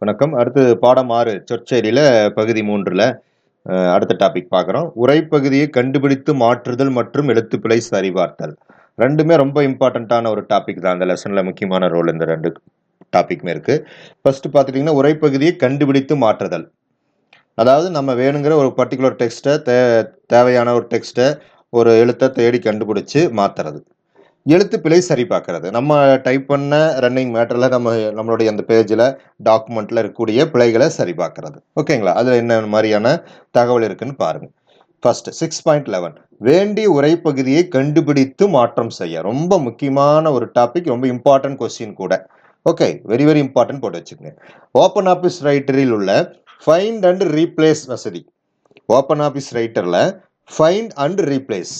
வணக்கம். அடுத்து பாடம் 6 சொற்செயலில பகுதி 3ல அடுத்த டாபிக் பார்க்குறோம். உரைப்பகுதியை கண்டுபிடித்து மாற்றுதல் மற்றும் எழுத்துப்பிழை சரிபார்த்தல். 2மே ரொம்ப இம்பார்ட்டன்ட்டான ஒரு டாபிக் தான். அந்த லெசன்ல முக்கியமான ரோல் இந்த 2 டாபிக்குமே இருக்கு. ஃபர்ஸ்ட் பார்த்துட்டீங்கன்னா, உரைப்பகுதியை கண்டுபிடித்து மாற்றுதல். அதாவது நம்ம வேணுங்கிற ஒரு பர்ட்டிகுலர் டெக்ஸ்ட்ட தேவையான ஒரு டெக்ஸ்ட்ட ஒரு எழுத்த தேடி கண்டுபிடிச்சு மாத்துறது. எழுத்துப்பிழை சரி பார்க்கறது. நம்ம டைப் பண்ண ரன்னிங் மேட்டர்ல நம்மளுடைய அந்த பேஜ்ல, டாக்குமெண்ட்ல இருக்கக்கூடிய பிழைகளை சரி பார்க்கறது. ஓகேங்களா? அதுல என்ன மாதிரியான தகவல் இருக்குன்னு பாருங்க. ஃபர்ஸ்ட் 6.11 வேண்டிய உரைப்பகுதியை கண்டுபிடித்து மாற்றம் செய்ய. ரொம்ப முக்கியமான ஒரு டாபிக், ரொம்ப இம்பார்ட்டன்ட் கொஸ்டின் கூட. ஓகே, வெரி வெரி இம்பார்ட்டன்ட் போட்டு வச்சுக்கோங்க. ஓப்பன் ஆஃபீஸ் ரைட்டரில் உள்ள ஃபைண்ட் அண்ட் ரீப்ளேஸ் வசதி. ஓப்பன் ஆஃபீஸ் ரைட்டர்ல ஃபைண்ட் அண்ட் ரீப்ளேஸ்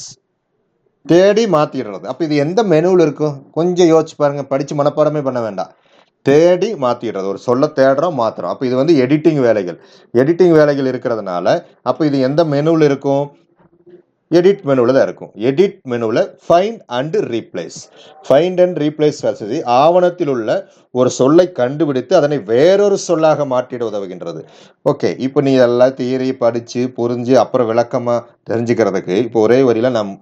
தேடி மாத்திடுறது. அப்ப இது எந்த மெனுவில் இருக்கும்? கொஞ்சம் யோசிச்சு பாருங்க. படிச்சு மனப்பாடமே பண்ண வேண்டாம். தேடி மாத்திடுறது. ஒரு சொல்ல தேடுறோம், மாத்துறோம். அப்ப இது வந்து எடிட்டிங் வேலைகள். எடிட்டிங் வேலைகள் இருக்கிறதுனால அப்ப இது எந்த மெனுவில் இருக்கும்? எடிட் மெனுவில் தான் இருக்கும். எடிட் மெனுவில் find and replace. Find and replace வசதி ஆவணத்தில் உள்ள ஒரு சொல்லை கண்டுபிடித்து அதனை வேறொரு சொல்லாக மாற்றிட உதவுகின்றது. ஓகே, இப்போ நீ எல்லாம் தியரி படிச்சு புரிஞ்சு அப்புறம் விளக்கமா தெரிஞ்சுக்கிறதுக்கு இப்போ ஒரே வரியில நான்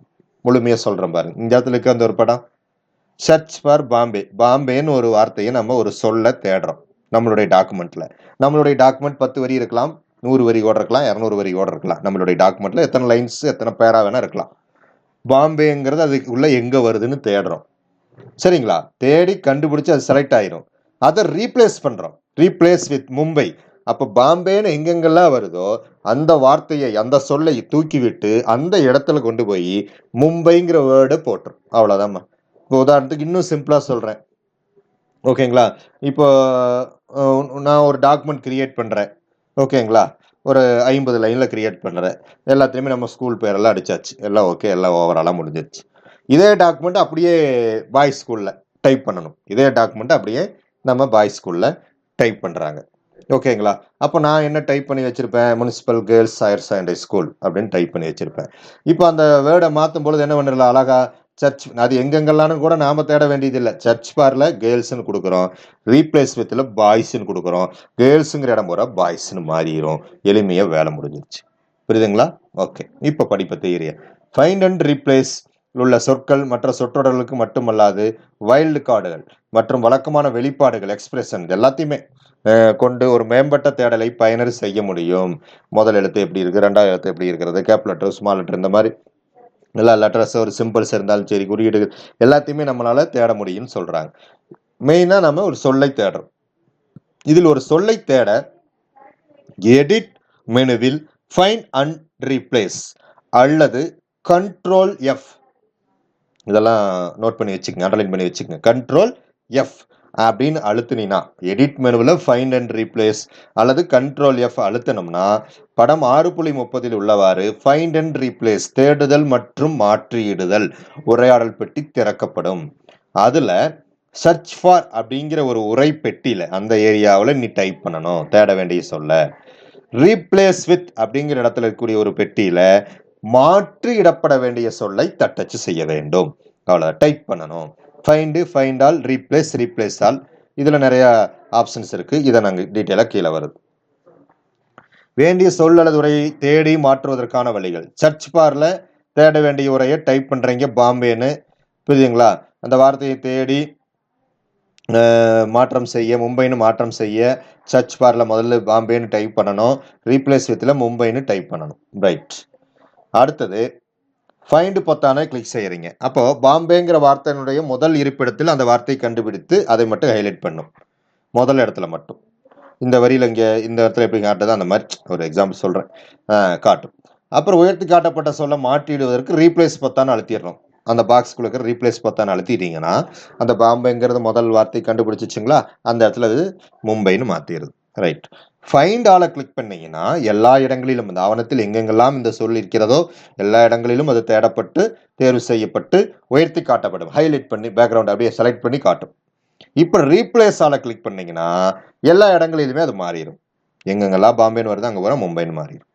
முழுமையா சொல்றேன் பாருங்க. இந்த இடத்துல இருக்க அந்த ஒரு படம் சர்ச் ஃபார் பாம்பே. பாம்பேன்னு ஒரு வார்த்தையை நம்ம ஒரு சொல்ல தேடுறோம் நம்மளுடைய டாக்குமெண்ட்ல. நம்மளுடைய டாக்குமெண்ட் 10 வரி இருக்கலாம், 100 வரி கூட இருக்கலாம், 200 வரி கூட இருக்கலாம். நம்மளுடைய டாக்குமெண்ட்ல எத்தனை லைன்ஸ் எத்தனை பேரா வேணா இருக்கலாம். பாம்பேங்கிறது அதுக்கு உள்ள எங்க வருதுன்னு தேடுறோம். சரிங்களா? தேடி கண்டுபிடிச்சு அது செலக்ட் ஆயிரும். அதை ரீப்ளேஸ் பண்றோம். Replace with Mumbai. அப்ப பாம்பேன்னு எங்கெங்கெல்லாம் வருதோ அந்த வார்த்தையை, அந்த சொல்லை தூக்கி விட்டு அந்த இடத்துல கொண்டு போய் மும்பைங்கிற வேர்டை போட்டுரும். அவ்வளவுதாம்மா. இப்போ உதாரணத்துக்கு இன்னும் சிம்பிளா சொல்றேன். ஓகேங்களா? இப்போ நான் ஒரு டாக்குமெண்ட் கிரியேட் பண்றேன். ஓகேங்களா? ஒரு 50 லைன்ல கிரியேட் பண்றேன். எல்லாத்தையுமே நம்ம ஸ்கூல் பேரெல்லாம் அடிச்சாச்சு. எல்லாம் ஓகே, எல்லாம் ஓவராலா முடிஞ்சிருச்சு. இதே டாக்குமெண்ட் அப்படியே பாய்ஸ் ஸ்கூல்ல டைப் பண்ணணும். இதே டாக்குமெண்ட் அப்படியே நம்ம பாய்ஸ் ஸ்கூல்ல டைப் பண்றாங்க. ஓகேங்களா? அப்போ நான் என்ன டைப் பண்ணி வச்சிருப்பேன்? Municipal girls higher secondary school அப்படின்னு டைப் பண்ணி வச்சிருப்பேன். இப்போ அந்த வேர்டை மாற்றும் பொழுது என்ன பண்ணிடலாம்? அழகா சர்ச், அது எங்கெங்கெல்லாம் கூட நாம தேட வேண்டியதில்லை. சர்ச் பார்ல கேர்ள்ஸ்ன்னு கொடுக்குறோம், ரீப்ளேஸ் வித்ல பாய்ஸ்ன்னு கொடுக்குறோம். கேர்ள்ஸுங்கிற இடம் போற பாய்ஸ்ன்னு மாறிடும். எளிமையா வேலை முடிஞ்சிருச்சு. புரியுதுங்களா? ஓகே, இப்போ படிப்பை தியரிய. ஃபைண்ட் அண்ட் ரீப்ளேஸ் உள்ள சொற்கள் மற்ற சொற்றொடர்களுக்கு மட்டுமல்லாது வைல்டு கார்டுகள் மற்றும் வழக்கமான வெளிப்பாடுகள், எக்ஸ்பிரஷன் எல்லாத்தையுமே கொண்டு ஒரு மேம்பட்ட தேடலை பயனர் செய்ய முடியும். முதல் எழுத்து எப்படி இருக்கு, 2வது எழுத்து எப்படி இருக்கிறது, கேப் லெட்டர், ஸ்மால் லெட்டர், இந்த மாதிரி எல்லா லெட்டர்ஸ், ஒரு சிம்பிள்ஸ் இருந்தாலும் சரி, குறியீடுகள் எல்லாத்தையுமே நம்மளால தேட முடியும்னு சொல்றாங்க. மெயினா நம்ம ஒரு சொல்லை தேடுறோம். இதில் ஒரு சொல்லை தேட எடிட் மெனுவில் ஃபைண்ட் அண்ட் ரீப்ளேஸ் அல்லது கண்ட்ரோல் எஃப், இதெல்லாம் நோட் பண்ணி வச்சுக்கங்க, அண்டர்லைன் பண்ணி வச்சுக்கங்க. கண்ட்ரோல் எஃப் அப்படின்னு அழுத்தினா எடிட் மெனுவில் ஃபைண்ட் அண்ட் ரீப்ளேஸ் அல்லது கண்ட்ரோல் எஃப் அழுத்தினோம்னா படம் 6.30 உள்ளவாறு ஃபைண்ட் அண்ட் ரீப்ளேஸ் தேடுதல் மற்றும் மாற்றியிடுதல் உரையாடல் பெட்டி திறக்கப்படும். அதுல சர்ச் ஃபார் அப்படிங்கிற ஒரு உரை பெட்டியில அந்த ஏரியாவில் நீ டைப் பண்ணணும் தேட வேண்டிய சொல்ல. ரீப்ளேஸ் வித் அப்படிங்கிற இடத்துல இருக்கக்கூடிய ஒரு பெட்டியில மாற்றி இடப்பட வேண்டிய சொல்லை தட்டச்சு செய்ய வேண்டும். அவ்வளோ டைப் பண்ணணும். Find, find all, replace, replace all, இதுல நிறைய ஆப்ஷன்ஸ் இருக்கு. இதை நாங்கள் டீட்டெயிலாக கீழே வருது. வேண்டிய சொல் அல்லது உரையை தேடி மாற்றுவதற்கான வழிகள். சர்ச் பார்ல தேட வேண்டிய உரையை டைப் பண்றீங்க பாம்பேன்னு, புரியுதுங்களா? அந்த வார்த்தையை தேடி மாற்றம் செய்ய, மும்பைன்னு மாற்றம் செய்ய சர்ச் பார்ல முதல்ல பாம்பேன்னு டைப் பண்ணணும். ரீப்ளேஸ் வித்ல மும்பைன்னு டைப் பண்ணணும். ரைட். அடுத்தது ஃபைண்ட் பொத்தானை கிளிக் செய்யறீங்க. அப்போ பாம்பேங்கிற வார்த்தையினுடைய முதல் இருப்பிடத்தில் அந்த வார்த்தையை கண்டுபிடித்து அதை மட்டும் ஹைலைட் பண்ணும். முதல் இடத்துல மட்டும். இந்த வரியில இங்க இந்த இடத்துல எப்படி காட்டுது அந்த மாதிரி ஒரு எக்ஸாம்பிள் சொல்றேன், காட்டும். அப்புறம் உயர்த்தி காட்டப்பட்ட சொல்ல மாற்றிடுவதற்கு ரீப்ளேஸ் பொத்தானை அழுத்திடணும். அந்த பாக்ஸ்குள்ள இருக்கிற ரீப்ளேஸ் பொத்தானை அழுத்திட்டீங்கன்னா அந்த பாம்பேங்கிறது முதல் வார்த்தை கண்டுபிடிச்சிச்சுங்களா, அந்த இடத்துல அது மும்பைன்னு மாத்திடுது. ரைட். ஃபைண்ட் ஆலை கிளிக் பண்ணீங்கன்னா எல்லா இடங்களிலும் இந்த ஆவணத்தில் எங்கெங்கெல்லாம் இந்த சொல் இருக்கிறதோ எல்லா இடங்களிலும் அது தேடப்பட்டு தேர்வு செய்யப்பட்டு உயர்த்தி காட்டப்படும். ஹைலைட் பண்ணி பேக்ரவுண்ட் அப்படியே செலக்ட் பண்ணி காட்டும். இப்ப ரீப்ளேஸ் ஆலை கிளிக் பண்ணீங்கன்னா எல்லா இடங்களிலுமே அது மாறிடும். எங்கெங்கெல்லாம் பாம்பேன்னு வருது அங்க வர மும்பைன்னு மாறிடும்.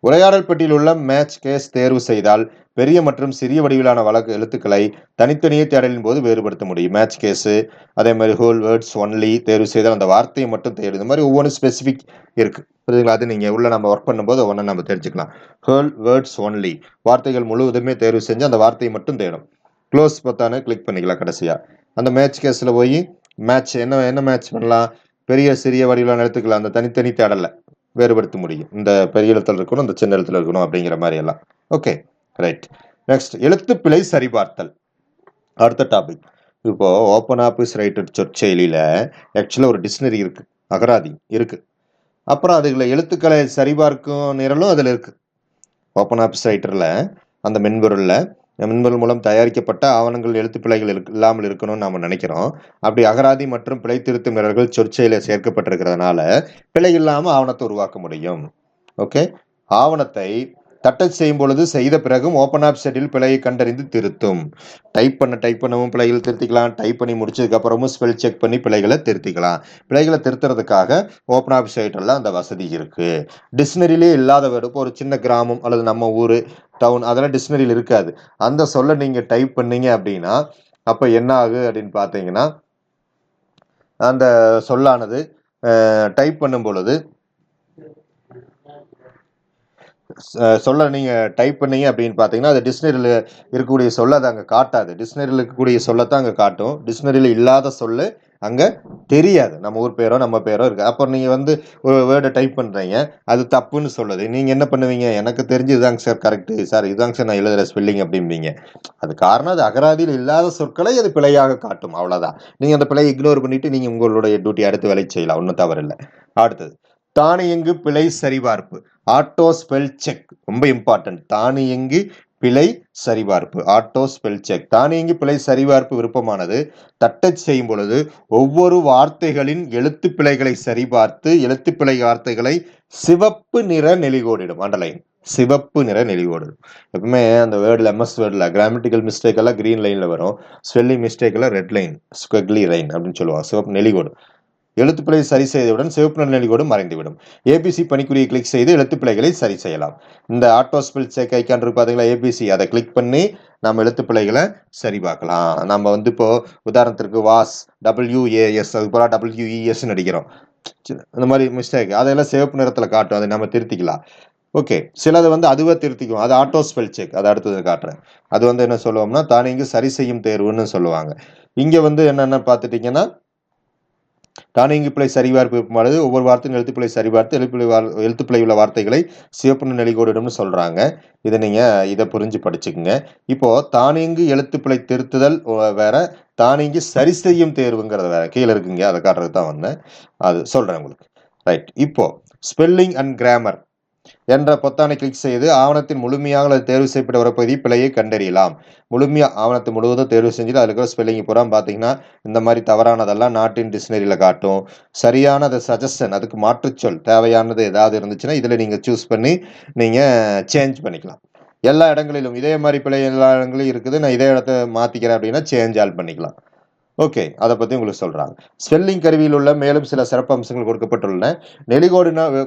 உரையாடல் பெட்டியில் உள்ள மேட்ச் கேஸ் தேர்வு செய்தால் பெரிய மற்றும் சிறிய வடிவிலான வழக்கு எழுத்துக்களை தனித்தனியே தேடலின் போது வேறுபடுத்த முடியும். மேட்ச் கேஸு, அதே மாதிரி ஹோல் வேர்ட்ஸ் ஒன்லி தேர்வு செய்தால் அந்த வார்த்தையை மட்டும் தேடும். இந்த மாதிரி ஒவ்வொன்றும் ஸ்பெசிஃபிக் இருக்கு, புரியுதுங்களா? அது நீங்கள் உள்ள நம்ம ஒர்க் பண்ணும்போது ஒவ்வொன்றும் நம்ம தெரிஞ்சுக்கலாம். ஹோல் வேர்ட்ஸ் ஒன்லி வார்த்தைகள் முழுவதுமே தேர்வு செஞ்சு அந்த வார்த்தையை மட்டும் தேடும். க்ளோஸ் பொத்தானு கிளிக் பண்ணிக்கலாம். கடைசியாக அந்த மேட்ச் கேஸில் போய் மேட்ச் என்ன மேட்ச் பண்ணலாம்? பெரிய சிறிய வடிவிலான எழுத்துக்கள் அந்த தனித்தனி தேடலை வேறுபடுத்த முடியும். இந்த பெரிய எழுத்துல இருக்கணும், இந்த சின்ன எழுத்துல இருக்கணும் அப்படிங்கிற மாதிரி எல்லாம். Okay, right. நெக்ஸ்ட், எழுத்துப்பிழை சரிபார்த்தல். அடுத்த டாபிக். இப்போ ஓப்பன் ஆஃபீஸ் ரைட்டர் சொற்செயலியில் ஆக்சுவலாக ஒரு டிக்ஷனரி இருக்கு, அகராதி இருக்கு. அப்புறம் அதுல எழுத்துக்களை சரிபார்க்கும் நிரலும் அதில் இருக்கு. ஓப்பன் ஆஃபீஸ் ரைட்டரில் அந்த மென்பொருள் மூலம் தயாரிக்கப்பட்ட ஆவணங்கள் எழுத்துப்பிழைகள் இல்லாமல் இருக்கணும்னு நாம் நினைக்கிறோம். அப்படி அகராதி மற்றும் பிழை திருத்தும் நிரல்கள் சொற்செயலில் சேர்க்கப்பட்டிருக்கிறதுனால பிழை இல்லாமல் ஆவணத்தை உருவாக்க முடியும். ஓகே, ஆவணத்தை தட்டச் செய்யும் பொழுது செய்த பிறகும் ஓப்பன் ஆப் செட்டில் பிழையை கண்டறிந்து திருத்தும். டைப் பண்ணவும் பிழைகளை திருத்திக்கலாம். டைப் பண்ணி முடிச்சதுக்கு அப்புறமும் ஸ்பெல் செக் பண்ணி பிழைகளை திருத்திக்கலாம். பிழைகளை திருத்துறதுக்காக ஓப்பன் ஆப் சைட்டில் அந்த வசதி இருக்கு. டிக்ஷனரியிலே இல்லாத வேர்டு, இப்போ ஒரு சின்ன கிராமம் அல்லது நம்ம ஊர், டவுன், அதெல்லாம் டிக்ஷனரியில் இருக்காது. அந்த சொல்ல நீங்க டைப் பண்ணீங்க அப்படின்னா அப்ப என்ன ஆகுது அப்படின்னு பார்த்தீங்கன்னா, அந்த சொல்லானது டைப் பண்ணும் பொழுது சொல்ல நீங்க டைப் பண்ணீங்க அப்படின்னு பார்த்தீங்கன்னா அது டிக்ஷனரியில் இருக்கக்கூடிய சொல்ல அது அங்கே காட்டாது. டிக்ஷனரியில் இருக்கக்கூடிய சொல்லத்தான் அங்கே காட்டும். டிக்ஷனரியில் இல்லாத சொல்லு அங்கே தெரியாது. நம்ம ஊர் பேரோ நம்ம பேரோ இருக்கு. அப்போ நீங்கள் ஒரு வேர்டை டைப் பண்ணுறீங்க, அது தப்புன்னு சொல்லுது. நீங்கள் என்ன பண்ணுவீங்க? எனக்கு தெரிஞ்சு இதாங்க சார் கரெக்டு சார், இதாங்க சார் நான் எழுதுகிற ஸ்பெல்லிங் அப்படிம்பீங்க. அது காரணம் அது அகராதியில் இல்லாத சொற்களை அது பிழையாக காட்டும், அவ்வளோதான். நீங்கள் அந்த பிழையை இக்னோர் பண்ணிட்டு நீங்கள் உங்களுடைய டியூட்டி அடுத்து வேலை செய்யலாம், ஒன்றும் தவறில்லை. அடுத்தது, தானியங்கு பிழை சரிபார்ப்பு, ஆட்டோ ஸ்பெல் செக். ரொம்ப இம்பார்ட்டன்ட். தானியங்கி பிழை சரிபார்ப்பு, ஆட்டோ ஸ்பெல் செக். தானியங்கி பிழை சரிபார்ப்பு விருப்பமானது தட்டச் செய்யும் பொழுது ஒவ்வொரு வார்த்தைகளின் எழுத்து பிழைகளை சரிபார்த்து எழுத்துப்பிழை வார்த்தைகளை சிவப்பு நிற நெளிகோடிடும். அண்டர்லைன், சிவப்பு நிற நெளிகோடிடும். எப்பவுமே அந்த வேர்டில் எம்எஸ் வேர்டில் கிராமட்டிக்கல் மிஸ்டேக் எல்லாம் கிரீன் லைனில் வரும், ஸ்பெல்லிங் மிஸ்டேக் எல்லாம் ரெட் லைன், ஸ்குவெக்லி லைன் அப்படின்னு சொல்லுவாங்க. சிவப்பு நெளிகோடு. எழுத்துப்பிழை சரி செய்தவுடன் சிவப்பு நிற நெளிகோடு மறைந்துவிடும். ஏபிசி பணிக்குறியை கிளிக் செய்து எழுத்துப்பிழைகளை சரி செய்யலாம். இந்த ஆட்டோ ஸ்பெல் செக் ஐக்கான் இருக்கு பார்த்தீங்களா, ஏபிசி, அதை கிளிக் பண்ணி நம்ம எழுத்துப்பிழைகளை சரி பார்க்கலாம். நம்ம இப்போ உதாரணத்திற்கு வாஸ், WAS, அது போல WES அடிக்கிறோம். இந்த மாதிரி மிஸ்டேக் அதெல்லாம் சிவப்பு நிறத்தில் காட்டும், அதை நம்ம திருத்திக்கலாம். ஓகே, சிலது அதுவே திருத்திக்கும், அது ஆட்டோ ஸ்பெல் செக். அதை அடுத்தது காட்டுறேன். அது என்ன சொல்லுவோம்னா தானியங்கி சரி செய்யும் தேர்வுன்னு சொல்லுவாங்க. இங்கே என்னென்ன பார்த்துட்டிங்கன்னா, தானியங்கி பிழை சரிபார்ப்பு விருப்பமானது ஒவ்வொரு வார்த்தையும் எழுத்துப்பிழை சரிபார்த்து எழுத்துப்பிழை உள்ள வார்த்தைகளை சிவப்பு நெளிகோடிடும்னு சொல்றாங்க. இதை புரிஞ்சு படிச்சுக்குங்க. இப்போ தானியங்கி எழுத்துப்பிழை திருத்துதல் வேற, தானியங்கி சரி செய்யும் தேர்வுங்கிறது வேற. கீழே இருக்குங்க, அதை காட்டுறது தான் வந்தேன், அது சொல்றேன் உங்களுக்கு. ரைட். இப்போ ஸ்பெல்லிங் அண்ட் கிராமர் என்ற பொத்தானை கிளிக் செய்து ஆவணத்தின் முழுமையாக அல்லது தேர்வு செய்யப்பட்ட வரப்பகுதி பிழையை கண்டறியலாம். முழுமையாக ஆவணத்தை முழுவதும் தேர்வு செஞ்சுட்டு அதில் இருக்கிற ஸ்பெல்லிங் பூரா பார்த்தீங்கன்னா இந்த மாதிரி தவறானதெல்லாம் நாட்டின் டிக்ஷனரியில் காட்டும். சரியானது சஜஷன், அதுக்கு மாற்றுச்சொல் தேவையானது ஏதாவது இருந்துச்சுன்னா இதில் நீங்கள் சூஸ் பண்ணி நீங்கள் சேஞ்ச் பண்ணிக்கலாம். எல்லா இடங்களிலும் இதே மாதிரி பிழை எல்லா இடங்களிலும் இருக்குது, நான் இதே இடத்த மாற்றிக்கிறேன் அப்படின்னா சேஞ்ச் ஆல் பண்ணிக்கலாம். ஓகே, அதை பற்றி உங்களுக்கு சொல்கிறாங்க. ஸ்பெல்லிங் கருவியில் உள்ள மேலும் சில சிறப்பு அம்சங்கள் கொடுக்கப்பட்டுள்ளன.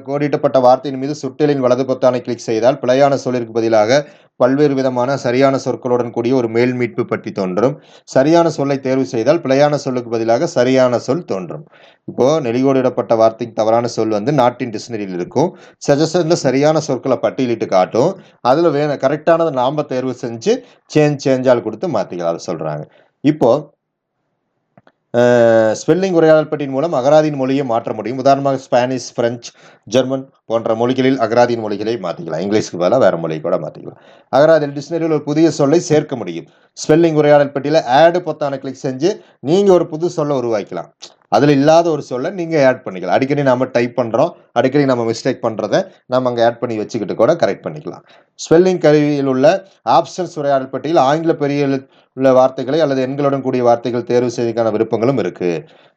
கோடிட்டப்பட்ட வார்த்தையின் மீது சுட்டெலின் வலது பொத்தானை கிளிக் செய்தால் பிழையான சொல்லிற்கு பதிலாக பல்வேறு விதமான சரியான சொற்களுடன் கூடிய ஒரு மேல் மீட்பு பற்றி தோன்றும். சரியான சொல்லை தேர்வு செய்தால் பிழையான சொல்லுக்கு பதிலாக சரியான சொல் தோன்றும். இப்போ நெலிகோடிடப்பட்ட வார்த்தைக்கு தவறான சொல் நாட்டின் டிக்ஷனரியில் இருக்கும். சஜஷன்ல சரியான சொற்களை பட்டியலிட்டு காட்டும். அதுல கரெக்டானதை நாம தேர்வு செஞ்சு சேஞ்சால் கொடுத்து மாத்திக்கலாம், அதை சொல்றாங்க. இப்போ ஸ்பெல்லிங் உரையாடல் பெட்டியின் மூலம் அகராதியின் மொழியை மாற்ற முடியும். உதாரணமாக ஸ்பானிஷ், பிரெஞ்சு, ஜெர்மன் போன்ற மொழிகளில் அகராதியின் மொழிகளை மாற்றிக்கலாம். இங்கிலீஷ்க்கு பதிலாக வேற மொழி கூட மாற்றிக்கலாம். அகராதியில் டிக்ஷனரியில் ஒரு புதிய சொல்லை சேர்க்க முடியும். ஸ்பெல்லிங் உரையாடல் பெட்டியில் ஆட் பொத்தானை கிளிக் செஞ்சு நீங்கள் ஒரு புது சொல்லை உருவாக்கலாம். அதில் இல்லாத ஒரு சொல்லை நீங்கள் ஆட் பண்ணிக்கலாம். அடிக்கடி நம்ம டைப் பண்ணுறோம், அடிக்கடி நம்ம மிஸ்டேக் பண்ணுறதை நம்ம அங்கே ஆட் பண்ணி வச்சுக்கிட்டு கூட கரெக்ட் பண்ணிக்கலாம். ஸ்பெல்லிங் கருவியில் உள்ள ஆப்ஷன்ஸ் உரையாடல் பெட்டியில் ஆங்கில பெரிய உள்ள வார்த்தைகளை அல்லது எண்களுடன் கூடிய வார்த்தைகள் தேர்வு செய்வதற்கான விருப்பங்களும் இருக்கு.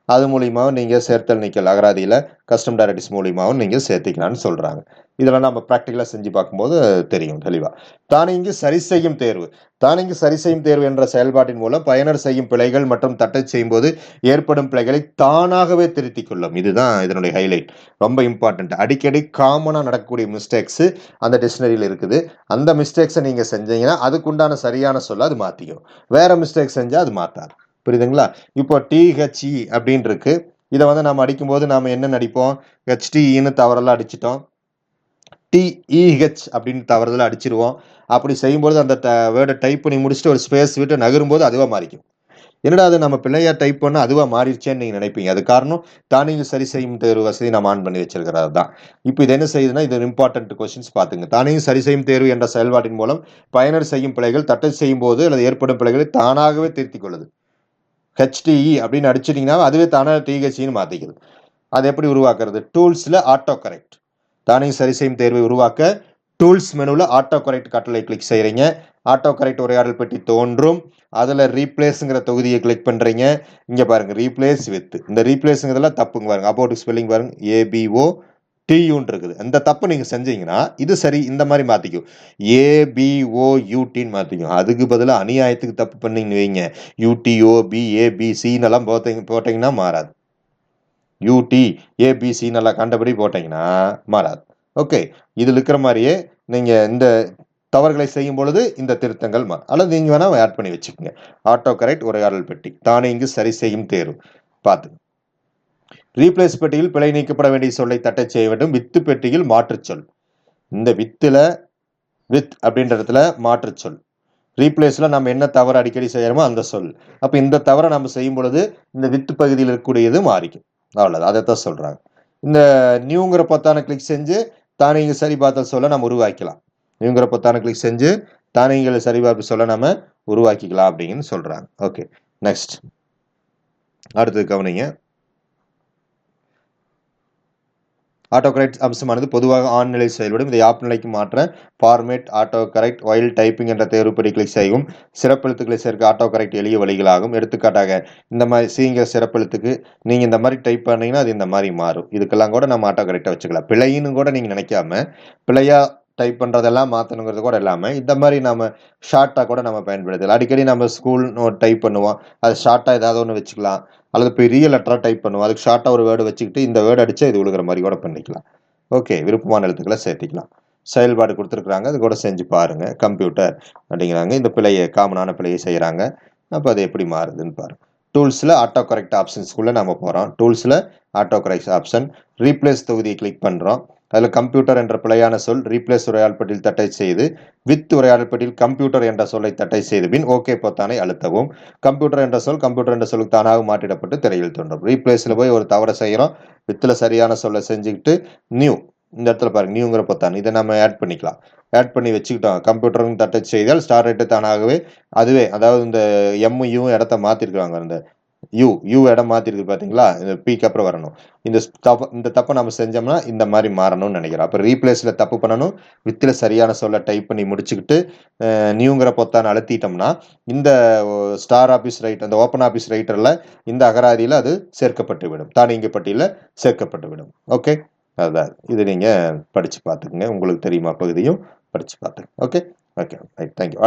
அது மூலியமாவும் நீங்கள் சேர்த்தல் நீக்கல் அகராதியில் கஸ்டம் டைரக்டரிஸ் மூலியமாவும் நீங்கள் சேர்த்திக்கலாம்னு சொல்கிறாங்க. இதெல்லாம் நம்ம ப்ராக்டிக்கலாக செஞ்சு பார்க்கும்போது தெரியும் தெளிவாக. தானியங்கி சரி செய்யும் தேர்வு. தானியங்கி சரி செய்யும் தேர்வு என்ற செயல்பாட்டின் மூலம் பயனர் செய்யும் பிழைகள் மற்றும் தட்டச்சு செய்யும்போது ஏற்படும் பிழைகளை தானாகவே திருத்திக் கொள்ளும். இதுதான் இதனுடைய ஹைலைட். ரொம்ப இம்பார்ட்டன்ட். அடிக்கடி காமனாக நடக்கக்கூடிய மிஸ்டேக்ஸ் அந்த டிக்ஷனரியில் இருக்குது. அந்த மிஸ்டேக்ஸை நீங்கள் செஞ்சீங்கன்னா அதுக்குண்டான சரியான சொல்ல அது மாற்றிக்கும். வேற மிஸ்டேக் செஞ்சால் அது மாற்றாது. புரியுதுங்களா? இப்போ டிஹெச்இ அப்படின்னு இருக்கு. இதை வந்து நம்ம அடிக்கும்போது நாம என்ன அடிப்போம்? ஹெச்டிஇன்னு தவறெல்லாம் அடிச்சிட்டோம். டிஇஹெச் அப்படின்னு தவறுதலா அடிச்சிருவோம். அப்படி செய்யும்போது அந்த வேர்டை டைப் பண்ணி முடிச்சுட்டு ஒரு ஸ்பேஸ் விட்டு நகரும்போது அதுவா மாறிக்கும். என்னடா அது நம்ம பிள்ளையா டைப் பண்ண அதுவா மாறிடுச்சேன்னு நீங்க நினைப்பீங்க. அது காரணம் தானியங்கி சரி செய்யும் தேர்வு வசதி நம்ம ஆன் பண்ணி வச்சிருக்கிறது தான். இப்போ இது என்ன செய்யுதுன்னா, இது இம்பார்ட்டன்ட் கொஸ்டின்ஸ் பார்த்துங்க. தானியங்கி சரி செய்யும் தேர்வு என்ற செயல்பாட்டின் மூலம் பயனர் செய்யும் பிழைகள் தட்டச்சு செய்யும் போது அல்லது ஏற்படும் பிழைகளை தானாகவே திருத்திக் கொள்ளுது. ஹெச்டிஇ அப்படின்னு அடிச்சிட்டிங்கன்னா அதுவே தானாக டிஹெச்இன்னு மாற்றிக்குது. அது எப்படி உருவாக்குறது? டூல்ஸில் ஆட்டோ கரெக்ட். தானியங்கி சரி செய்யும் தேர்வை உருவாக்க டூல்ஸ் மெனுவில் ஆட்டோ கரெக்ட் கட்டளை கிளிக் செய்கிறீங்க. ஆட்டோ கரெக்ட் உரையாடல் பெட்டி தோன்றும். அதில் ரீப்ளேஸுங்கிற தொகுதியை கிளிக் பண்ணுறீங்க. இங்கே பாருங்கள் ரீப்ளேஸ் வித். இந்த ரீப்ளேஸுங்கிறதெல்லாம் தப்புங்க பாருங்க. அபவுட் ஸ்பெல்லிங் பாருங்க ஏபிஓ டியூன்னு இருக்குது. இந்த தப்பு நீங்கள் செஞ்சீங்கன்னா இது சரி இந்த மாதிரி மாற்றிக்கும். ஏபிஓயூடின்னு மாற்றிக்கும். அதுக்கு பதிலாக அநியாயத்துக்கு தப்பு பண்ணீங்கன்னு வைங்க, யூடிஓ பிஏபிசின்னு எல்லாம் போட்டிங்கன்னா மாறாது. யூடி ஏபிசி நல்லா கண்டபடி போட்டிங்கன்னா மாறாது. ஓகே, இதில் இருக்கிற மாதிரியே நீங்கள் இந்த தவறுகளை செய்யும் பொழுது இந்த திருத்தங்கள் அல்லது நீங்கள் வேணால் ஆட் பண்ணி வச்சுக்கோங்க. ஆட்டோ கரெக்ட் உரையாடல் பெட்டி தானியங்கி சரி செய்யும் தேர்வு பார்த்து. ரீப்ளேஸ் பெட்டியில் பிழை நீக்கப்பட வேண்டிய சொல்லை தட்டச் செய்ய வேண்டும். வித்து பெட்டியில் மாற்றுச்சொல். இந்த வித் அப்படின்றதுல மாற்றுச்சொல். ரீப்ளேஸ்ல நம்ம என்ன தவறு அடிக்கடி செய்யறோமோ அந்த சொல். அப்போ இந்த தவறை நம்ம செய்யும் பொழுது இந்த வித்து பகுதியில் இருக்கக்கூடியது மாறிக்கும். அவ்வளோதான், அதைத்தான் சொல்றாங்க. இந்த நியூங்கிற பொத்தானை கிளிக் செஞ்சு தானியங்கி சரிபார்த்தல் சொல்ல நம்ம உருவாக்கலாம். நியூங்கிற பொத்தானை கிளிக் செஞ்சு தானியங்களை சரிபார்ப்பு சொல்ல நம்ம உருவாக்கிக்கலாம் அப்படின்னு சொல்றாங்க. ஓகே, நெக்ஸ்ட் அடுத்தது கவனிங்க. ஆட்டோ கரெக்ட் அம்சமானது பொதுவாக ஆன் நிலை செயல்படும். இதை ஆப் நிலைக்கு மாற்ற format auto correct while typing என்ற தேர்வுப்படி கிளிக் செய்யும். சிறப்பெழுத்துக்களை சேர்க்க ஆட்டோ கரெக்ட் எளிய வழிகளாகும். எடுத்துக்காட்டாக இந்த மாதிரி சிங்கிற சிறப்பெழுத்துக்கு நீங்கள் இந்த மாதிரி டைப் பண்ணீங்கன்னா அது இந்த மாதிரி மாறும். இதுக்கெல்லாம் கூட நம்ம ஆட்டோ கரெக்டை வச்சுக்கலாம். பிழைன்னு கூட நீங்கள் நினைக்காம பிழையா டைப் பண்ணுறதெல்லாம் மாற்றணுங்கிறது கூட இல்லாமல் இந்த மாதிரி நம்ம ஷார்ட்டாக கூட நம்ம பயன்படுத்தலாம். அடிக்கடி நம்ம ஸ்கூல் நோட் டைப் பண்ணுவோம், அது ஷார்ட்டாக ஏதாவது ஒன்று வச்சுக்கலாம். அல்லது பெரிய லெட்டராக டைப் பண்ணுவோம், அதுக்கு ஷார்ட்டாக ஒரு வேர்டு வச்சுக்கிட்டு இந்த வேர்டு அடித்தா இது விழுகிற மாதிரி கூட பண்ணிக்கலாம். ஓகே, விருப்பமான எழுத்துக்களை சேர்த்திக்கலாம். செயல்பாடு கொடுத்துருக்குறாங்க, அது கூட செஞ்சு பாருங்கள். கம்ப்யூட்டர் அப்படிங்கிறாங்க, இந்த பிழையை காமனான பிழையை செய்கிறாங்க. அப்போ அது எப்படி மாறுதுன்னு பாருங்கள். டூல்ஸில் ஆட்டோ கரெக்ட் ஆப்ஷன்ஸ்குள்ளே நம்ம போகிறோம். டூல்ஸில் ஆட்டோ கரெக்ட் ஆப்ஷன் ரீப்ளேஸ் தொகுதியை கிளிக் பண்ணுறோம். அதில் கம்ப்யூட்டர் என்ற பிழையான சொல் ரீப்ளேஸ் உரையாடல் பெட்டியில் தட்டை செய்து வித் உரையாடல் பெட்டியில் கம்ப்யூட்டர் என்ற சொல்லை தட்டை செய்து பின் ஓகே பொத்தானை அழுத்தவும். கம்ப்யூட்டர் என்ற சொல் கம்ப்யூட்டர் என்ற சொல்லுக்கு தானாக மாற்றிடப்பட்டு திரையில் தோன்றும். ரீப்ளேஸில் போய் ஒரு தவறை செய்கிறோம், வித்தில் சரியான சொல்லை செஞ்சுக்கிட்டு நியூ இந்த இடத்துல பாருங்க நியூங்கிற பொத்தான் இதை நம்ம ஆட் பண்ணிக்கலாம். ஆட் பண்ணி வச்சுக்கிட்டோம். கம்ப்யூட்டரும் தட்டை செய்தால் ஸ்டார் ரேட்டு தானாகவே அதுவே, அதாவது இந்த எம்யூ இடத்த மாற்றிருக்காங்க. அந்த யூ இடம் மாற்றிருக்கு பார்த்தீங்களா, இந்த பிக்கு அப்புறம் வரணும். இந்த தப்பை நம்ம செஞ்சோம்னா இந்த மாதிரி மாறணும்னு நினைக்கிறோம். அப்போ ரீப்ளேஸில் தப்பு பண்ணணும், வித்தில் சரியான சொல்ல டைப் பண்ணி முடிச்சுக்கிட்டு நியூங்கிற பொத்தானை அழுத்திட்டோம்னா இந்த ஸ்டார் ஆஃபீஸ் ரைட் அந்த ஓப்பன் ஆஃபீஸ் ரைட்டரில் இந்த அகராதியில் அது சேர்க்கப்பட்டு விடும், தானியங்கி பட்டியலில் சேர்க்கப்பட்டு விடும். ஓகே, அதுதான் இது நீங்கள் படித்து பார்த்துக்குங்க. உங்களுக்கு தெரியுமா பகுதியும் படித்து பார்த்துங்க. Okay okay right, thank you.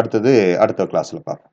அடுத்த கிளாஸில் பார்ப்போம்.